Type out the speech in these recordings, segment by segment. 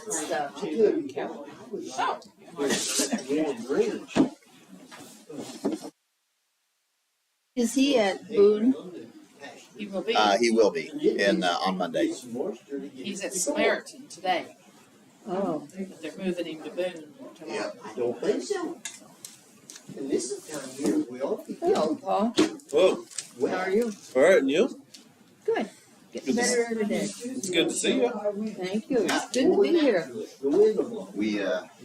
and stuff. Is he at Boone? He will be. He will be on Monday. He's at Samaritan today, Oh, but they're moving him to Boone tomorrow. I don't think so. And this is down here, we all be hello, Paul. Whoa. How are you? All right, and you? Good. Getting better every day. It's good to see you. Thank you. It's good to be here.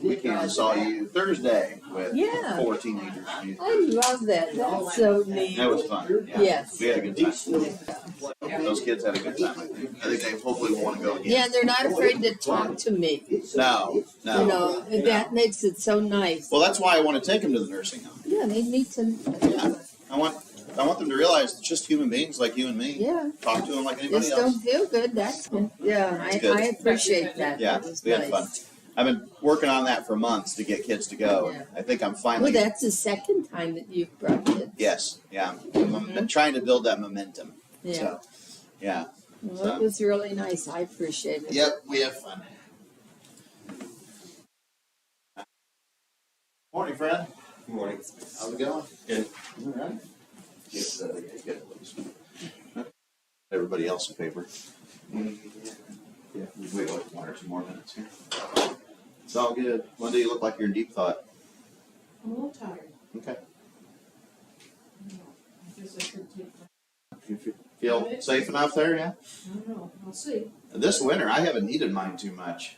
We came and saw you Thursday with Yeah. 4 teenagers. I love that. That's so neat. That was fun. Yeah. Yes. We had a good time. Those kids had a good time, I think. I think they hopefully will want to go again. Yeah, they're not afraid to talk to me. No. You know, and that makes it so nice. Well, that's why I want to take them to the nursing home. Yeah, they need to. Yeah. I want them to realize it's just human beings like you and me. Yeah. Talk to them like anybody Just else. don't feel good. That's good. Yeah, It's good. I appreciate that. Yeah, That was we had nice. fun. I've been working on that for months to get kids to go. Yeah. I think I'm Well, finally. that's the second time that you've brought kids. Yes. Yeah. I'm trying to build that momentum. Yeah. So, yeah. Well, it was really nice. I appreciate it. Yep. We have fun. Morning, friend. Good morning. How's it going? Good. All right. Get it loose. Everybody else in paper. Yeah, we wait like 1 or 2 more minutes here. It's all good. One day you look like you're in deep thought. I'm a little tired. Okay. I guess I could take my, You feel safe enough there, yeah? I don't know, I'll see. This winter, I haven't needed mine too much.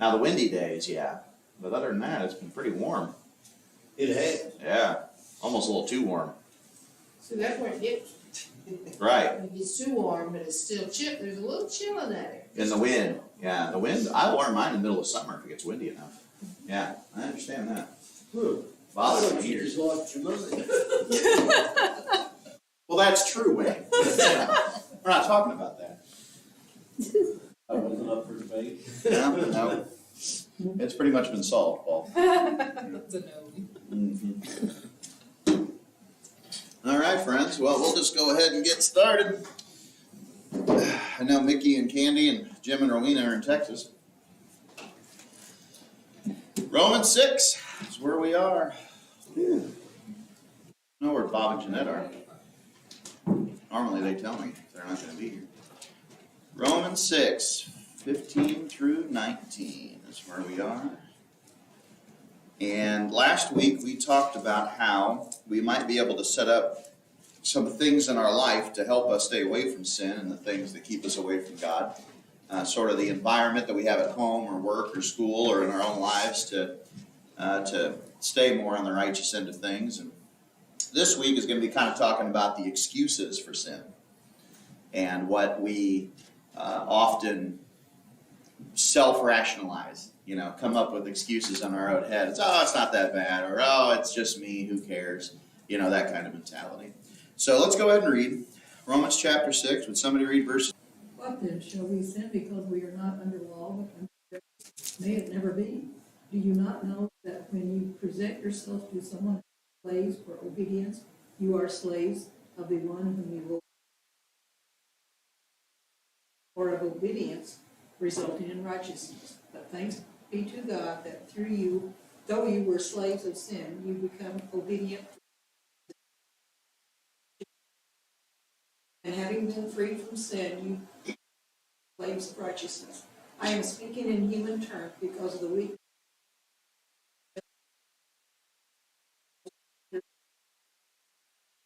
Now, the windy days, yeah. But other than that, it's been pretty warm. It has. Yeah. Almost a little too warm. See, that's where it gets, Right. it gets too warm, but it's still chill, there's a little chill in that. In the wind. Yeah, the wind. I wear mine in the middle of summer if it gets windy enough. Yeah, I understand that. Bothers me here. Just lost your mind. Well, that's true, Wayne. Yeah. We're not talking about that. I wasn't up for debate. No. It's pretty much been solved, Paul. That's a no. Mhm. All right, friends. Well, we'll just go ahead and get started. I know Mickey and Candy and Jim and Rowena are in Texas. Romans 6 is where we are. I know where Bob and Jeanette are. Normally they tell me they're not going to be here. Romans 6, 15 through 19 is where we are. And last week we talked about how we might be able to set up some things in our life to help us stay away from sin and the things that keep us away from God. Sort of the environment that we have at home or work or school or in our own lives to stay more on the righteous end of things. And this week is going to be kind of talking about the excuses for sin and what we often self-rationalize. You know, come up with excuses on our own head. It's not that bad, or it's just me, who cares? You know, that kind of mentality. So let's go ahead and read Romans chapter 6. Would somebody read verse? What then, shall we sin because we are not under law, but under grace? May it never be. Do you not know that when you present yourself to someone as slaves for obedience, you are slaves of the one whom you will, or of obedience resulting in righteousness? But thanks be to God that through you, though you were slaves of sin, you become obedient. And having been freed from sin, you slaves of righteousness. I am speaking in human terms because of the weak.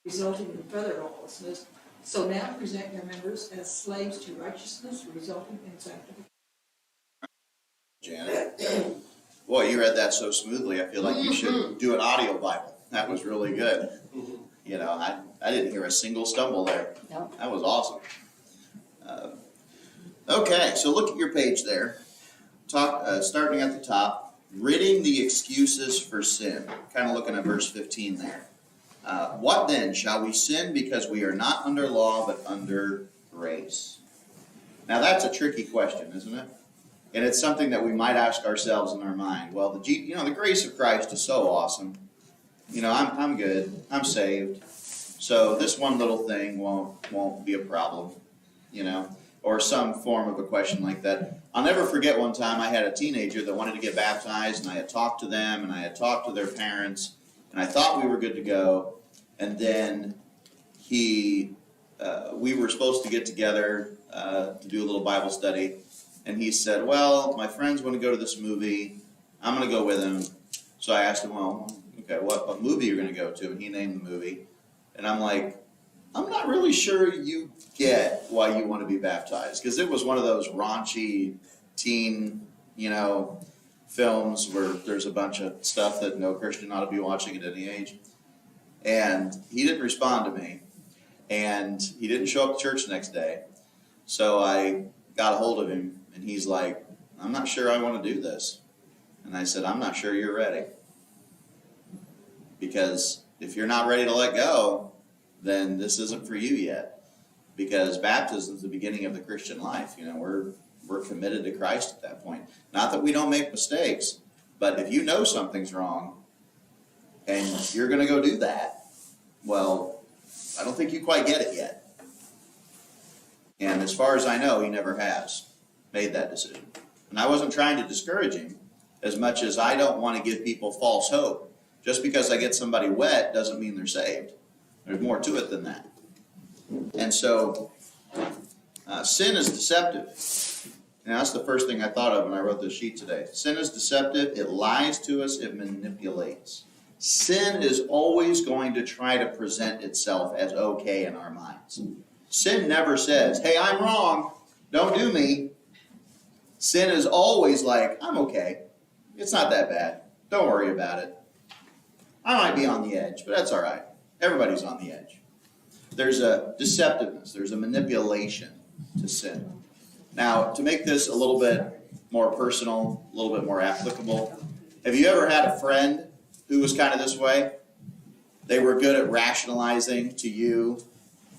Resulting in further lawlessness. So now present your members as slaves to righteousness, resulting in sanctification. Janet. Boy, you read that so smoothly. I feel like you should do an audio Bible. That was really good. You know, I didn't hear a single stumble there. No. That was awesome. Okay, so look at your page there. Starting at the top, ridding the excuses for sin. Kind of looking at verse 15 there. What then? Shall we sin because we are not under law but under grace? Now that's a tricky question, isn't it? And it's something that we might ask ourselves in our mind. Well, the grace of Christ is so awesome. You know, I'm good. I'm saved. So this one little thing won't be a problem. You know, or some form of a question like that. I'll never forget one time I had a teenager that wanted to get baptized, and I had talked to them, and I had talked to their parents, and I thought we were good to go. And then we were supposed to get together to do a little Bible study, and he said, well, my friends want to go to this movie. I'm going to go with him. So I asked him, well, okay, what movie you're going to go to? And he named the movie. And I'm like, I'm not really sure you get why you want to be baptized. Because it was one of those raunchy teen, films where there's a bunch of stuff that no Christian ought to be watching at any age. And he didn't respond to me. And he didn't show up to church the next day. So I got a hold of him, and he's like, I'm not sure I want to do this. And I said, I'm not sure you're ready. Because if you're not ready to let go, then this isn't for you yet. Because baptism is the beginning of the Christian life. We're committed to Christ at that point. Not that we don't make mistakes, but if you know something's wrong and you're going to go do that, well, I don't think you quite get it yet. And as far as I know, he never has made that decision. And I wasn't trying to discourage him as much as I don't want to give people false hope. Just because I get somebody wet doesn't mean they're saved. There's more to it than that. And so, sin is deceptive. And that's the first thing I thought of when I wrote this sheet today. Sin is deceptive. It lies to us. It manipulates. Sin is always going to try to present itself as okay in our minds. Sin never says, hey, I'm wrong. Don't do me. Sin is always like, I'm okay. It's not that bad. Don't worry about it. I might be on the edge, but that's all right. Everybody's on the edge. There's a deceptiveness. There's a manipulation to sin. Now, to make this a little bit more personal, a little bit more applicable, have you ever had a friend who was kind of this way? They were good at rationalizing to you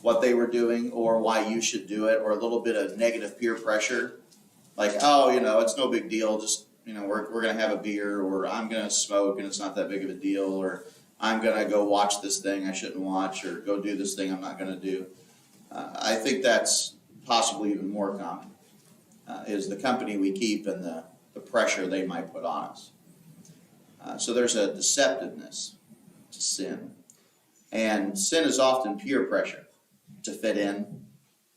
what they were doing or why you should do it, or a little bit of negative peer pressure. Like, oh, it's no big deal. Just, we're going to have a beer, or I'm going to smoke and it's not that big of a deal, or I'm going to go watch this thing I shouldn't watch, or go do this thing I'm not going to do. I think that's possibly even more common, is the company we keep and the pressure they might put on us. So there's a deceptiveness to sin. And sin is often peer pressure to fit in,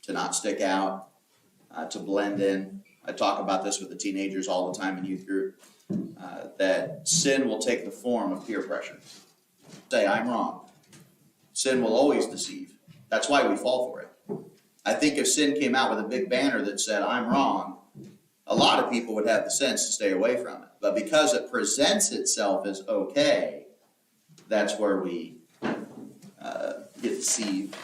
to not stick out, to blend in. I talk about this with the teenagers all the time in youth group, that sin will take the form of peer pressure. Say, I'm wrong. Sin will always deceive. That's why we fall for it. I think if sin came out with a big banner that said, I'm wrong, a lot of people would have the sense to stay away from it. But because it presents itself as okay, that's where we get deceived.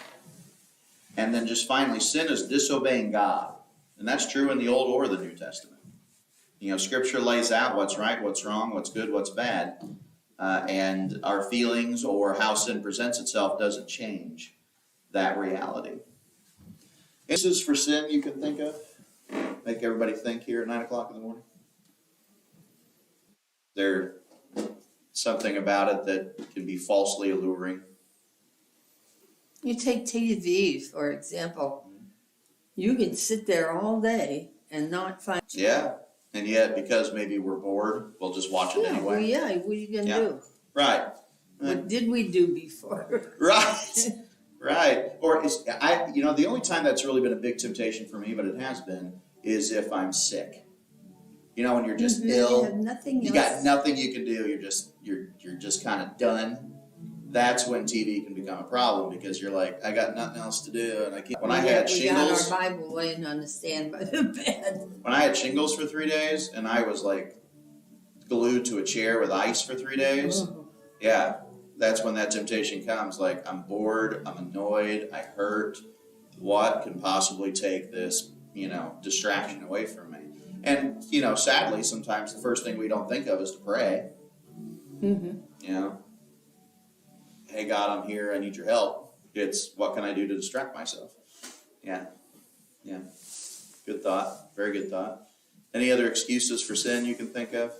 And then just finally, sin is disobeying God. And that's true in the Old or the New Testament. Scripture lays out what's right, what's wrong, what's good, what's bad. And our feelings or how sin presents itself doesn't change that reality. Instances for sin you can think of? Make everybody think here at 9 o'clock in the morning? There something about it that can be falsely alluring? You take TV, for example. You can sit there all day and not find. Yeah, and yet because maybe we're bored, we'll just watch it anyway. Well, yeah, what are you going to do? Right. What did we do before? Right. Right. Or the only time that's really been a big temptation for me, but it has been, is if I'm sick. When you're just ill, You have nothing you else. got nothing you can do. You're just kind of done. That's when TV can become a problem, because you're like, I got nothing else to do, and I can't. When I had shingles, we got our Bible laying on the stand by the bed. when I had shingles for 3 days, and I was like glued to a chair with ice for 3 days, yeah, that's when that temptation comes. Like, I'm bored, I'm annoyed, I hurt. What can possibly take this, distraction away from me? And, sadly, sometimes the first thing we don't think of is to pray. Mm-hmm. Hey, God, I'm here, I need your help. It's, what can I do to distract myself? Yeah. Good thought. Very good thought. Any other excuses for sin you can think of?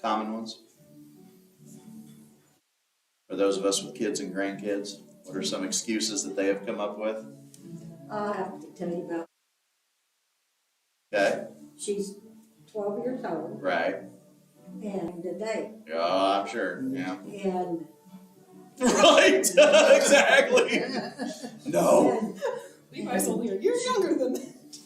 Common ones? For those of us with kids and grandkids, what are some excuses that they have come up with? I have to tell you about Okay, She's 12 years old right. and today, Yeah, I'm sure, yeah. and, Right, exactly. No. and Levi's only a year younger than that.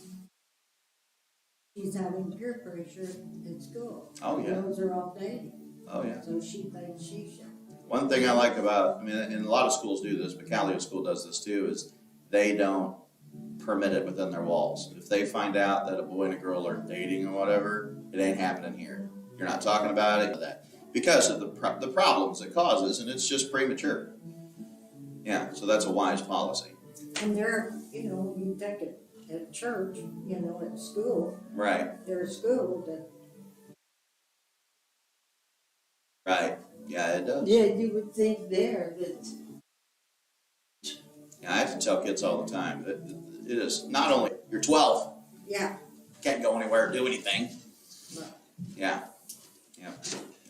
she's having peer pressure at school. Oh, yeah. Those are all dating, Oh, yeah. so she thinks she should. One thing I like about, I mean, and a lot of schools do this, but Callio School does this too, is they don't permit it within their walls. If they find out that a boy and a girl are dating or whatever, it ain't happening here. You're not talking about it, that, because of the problems it causes, and it's just premature. Yeah, so that's a wise policy. And they're, you take it at church, at school, Right, there's school that, right. Yeah, it does. Yeah, you would think there that, Yeah, I have to tell kids all the time that it is not only, you're 12, yeah, can't go anywhere or do anything. No. Yeah,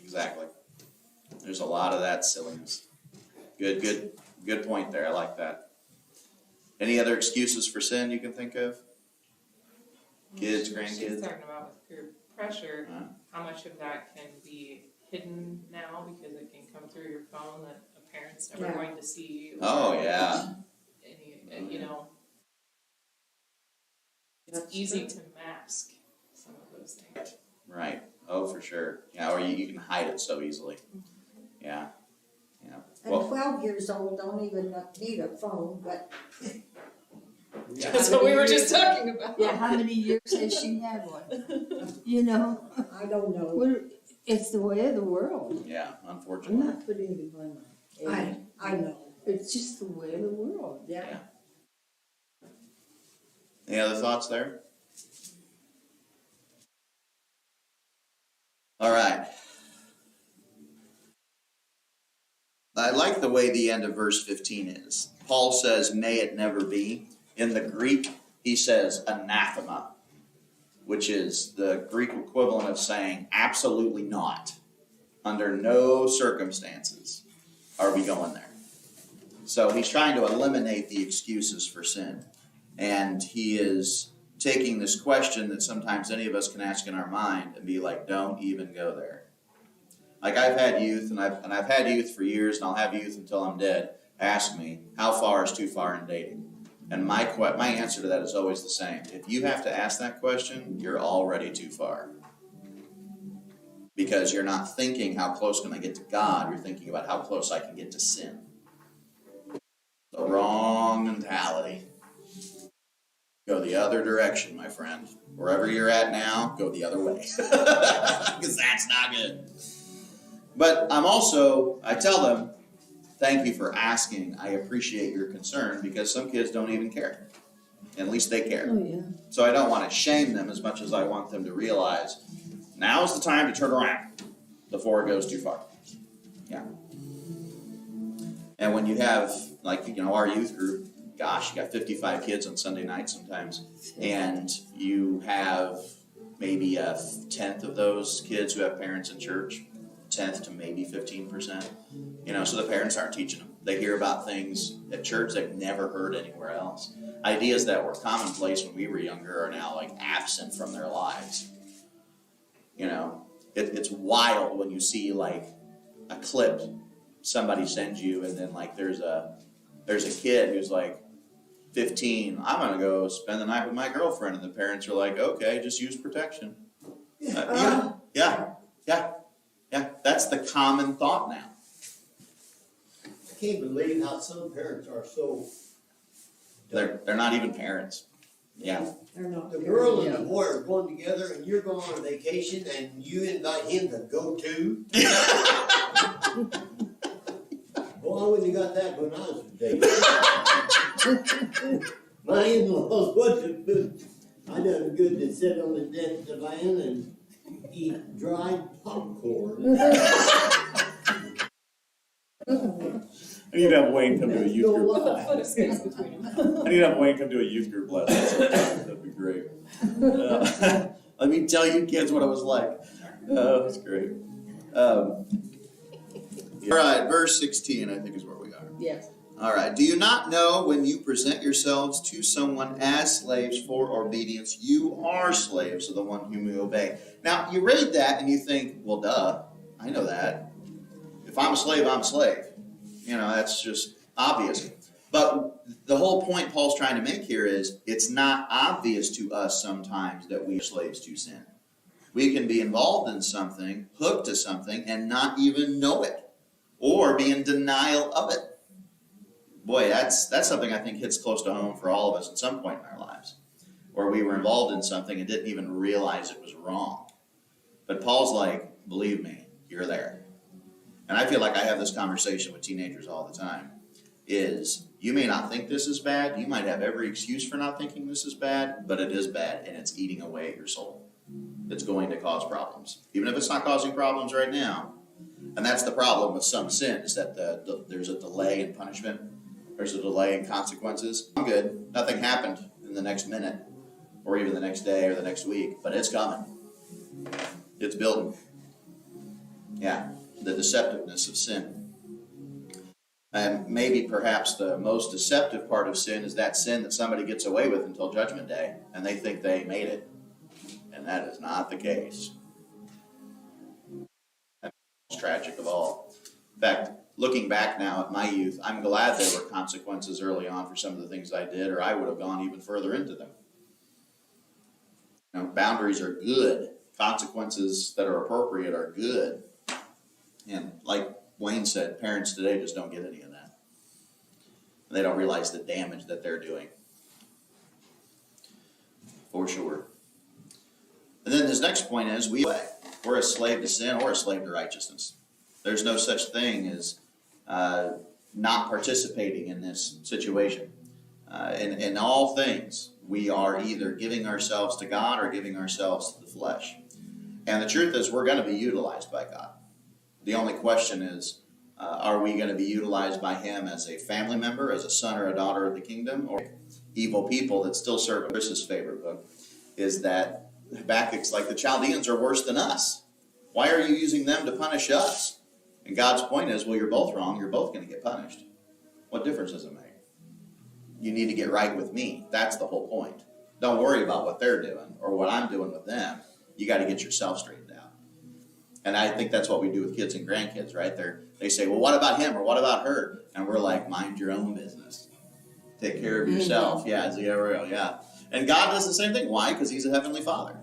exactly. There's a lot of that silliness. Good point there. I like that. Any other excuses for sin you can think of? Kids, She's grandkids? talking about with peer pressure, Huh? how much of that can be hidden now because it can come through your phone that a parent's never Yeah. going to see. Oh, yeah. And it's That's easy true. to mask some of those things. Right. Oh, for sure. Yeah, or you can hide it so easily. Yeah. and Well, 12 years old don't even need a phone, but That's what we were just talking about. yeah, how many years has she had one? I don't know. What- it's the way of the world. yeah, I'm unfortunately. not putting the blame on Amy. I know. It's just the way of the world. Yeah. Any other thoughts there? All right. I like the way the end of verse 15 is. Paul says, may it never be. In the Greek, he says anathema, which is the Greek equivalent of saying absolutely not. Under no circumstances are we going there. So he's trying to eliminate the excuses for sin. And he is taking this question that sometimes any of us can ask in our mind and be like, don't even go there. Like I've had youth, and I've had youth for years, and I'll have youth until I'm dead, ask me, how far is too far in dating? And my answer to that is always the same. If you have to ask that question, you're already too far. Because you're not thinking how close can I get to God, you're thinking about how close I can get to sin. The wrong mentality. Go the other direction, my friend. Wherever you're at now, go the other way. Because that's not good. But I tell them, thank you for asking. I appreciate your concern because some kids don't even care. At least they care. Oh, yeah. So I don't want to shame them as much as I want them to realize now's the time to turn around before it goes too far. Yeah. And when you have, our youth group, gosh, you got 55 kids on Sunday night sometimes, and you have maybe a tenth of those kids who have parents in church, 10th to maybe 15%. So the parents aren't teaching them. They hear about things at church they've never heard anywhere else. Ideas that were commonplace when we were younger are now absent from their lives. It's wild when you see a clip somebody sends you, and then there's a kid who's 15. I'm gonna go spend the night with my girlfriend, and the parents are like, okay, just use protection. Yeah. That's the common thought now. I can't believe how some parents are so. They're not even parents. Yeah. They're not. The girl and the boy are going together and you're going on a vacation and you invite him to go too. Well, I wouldn't have got that when I was dating. My in-laws wasn't good. I done good to sit on the divan and eat dried popcorn. I need to have Wayne come to a youth No group. lie. Foot of space between them. I need to have Wayne come to a youth group lesson. That'd be great. Let me tell you kids what it was like. Oh, that's great. All right, verse 16, I think is where we are. Yes. All right. Do you not know when you present yourselves to someone as slaves for obedience, you are slaves of the one whom you obey? Now, you read that and you think, well, duh, I know that. If I'm a slave, I'm a slave. You know, that's just obvious. But the whole point Paul's trying to make here is it's not obvious to us sometimes that we are slaves to sin. We can be involved in something, hooked to something, and not even know it, or be in denial of it. Boy, that's something I think hits close to home for all of us at some point in our lives, where we were involved in something and didn't even realize it was wrong. But Paul's like, believe me, you're there. And I feel like I have this conversation with teenagers all the time, is you may not think this is bad, you might have every excuse for not thinking this is bad, but it is bad, and it's eating away at your soul. It's going to cause problems, even if it's not causing problems right now. And that's the problem with some sin, is that there's a delay in punishment. There's a delay in consequences. I'm good. Nothing happened in the next minute, or even the next day or the next week, but it's coming. It's building. Yeah, the deceptiveness of sin. And maybe perhaps the most deceptive part of sin is that sin that somebody gets away with until Judgment Day, and they think they made it. And that is not the case. That's the most tragic of all. In fact, looking back now at my youth, I'm glad there were consequences early on for some of the things I did, or I would have gone even further into them. You know, boundaries are good. Consequences that are appropriate are good. And like Wayne said, parents today just don't get any of that. They don't realize the damage that they're doing. For sure. And then this next point is we're a slave to sin or a slave to righteousness. There's no such thing as not participating in this situation. In all things, we are either giving ourselves to God or giving ourselves to the flesh. And the truth is, we're going to be utilized by God. The only question is, are we going to be utilized by Him as a family member, as a son or a daughter of the kingdom, or evil people that still serve? Chris's favorite book is that Habakkuk's like, the Chaldeans are worse than us. Why are you using them to punish us? And God's point is, well, you're both wrong. You're both going to get punished. What difference does it make? You need to get right with me. That's the whole point. Don't worry about what they're doing or what I'm doing with them. You got to get yourself straightened out. And I think that's what we do with kids and grandkids, right? They say, well, what about him or what about her? And we're like, mind your own business. Take care of yourself. Yeah, it's real, yeah. And God does the same thing. Why? Because He's a heavenly Father.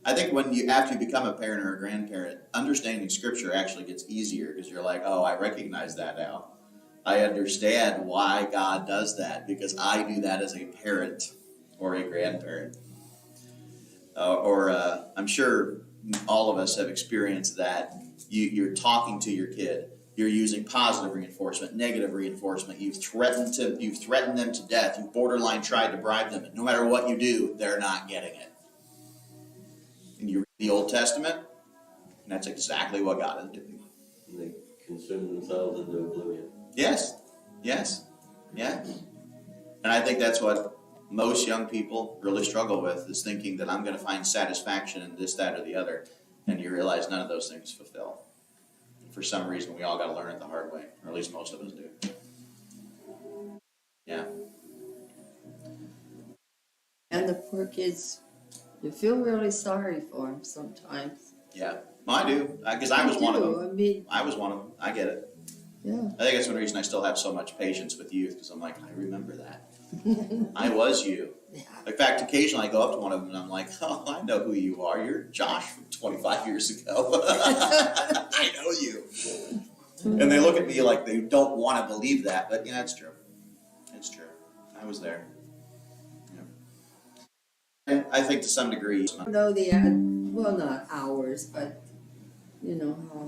I think after you become a parent or a grandparent, understanding Scripture actually gets easier because you're like, oh, I recognize that now. I understand why God does that because I do that as a parent or a grandparent. I'm sure all of us have experienced that. You're talking to your kid. You're using positive reinforcement, negative reinforcement. You've threatened them to death. You've borderline tried to bribe them. And no matter what you do, they're not getting it. And you read the Old Testament, and that's exactly what God is doing. They consume themselves into oblivion. Yes. Yeah. And I think that's what most young people really struggle with, is thinking that I'm going to find satisfaction in this, that, or the other. And you realize none of those things fulfill. For some reason, we all got to learn it the hard way, or at least most of us do. Yeah. And the poor kids, you feel really sorry for them sometimes. Yeah. Well, I do, because I was one of them. I mean, I was one of them. I get it. yeah. I think that's one reason I still have so much patience with youth, because I'm like, I remember that. I was you. Yeah. In fact, occasionally I go up to one of them and I'm like, oh, I know who you are. You're Josh from 25 years ago. I know you. And they look at me like they don't want to believe that, but yeah, it's true. It's true. I was there. Yeah. And I think to some degree, Though well, not hours, but you know how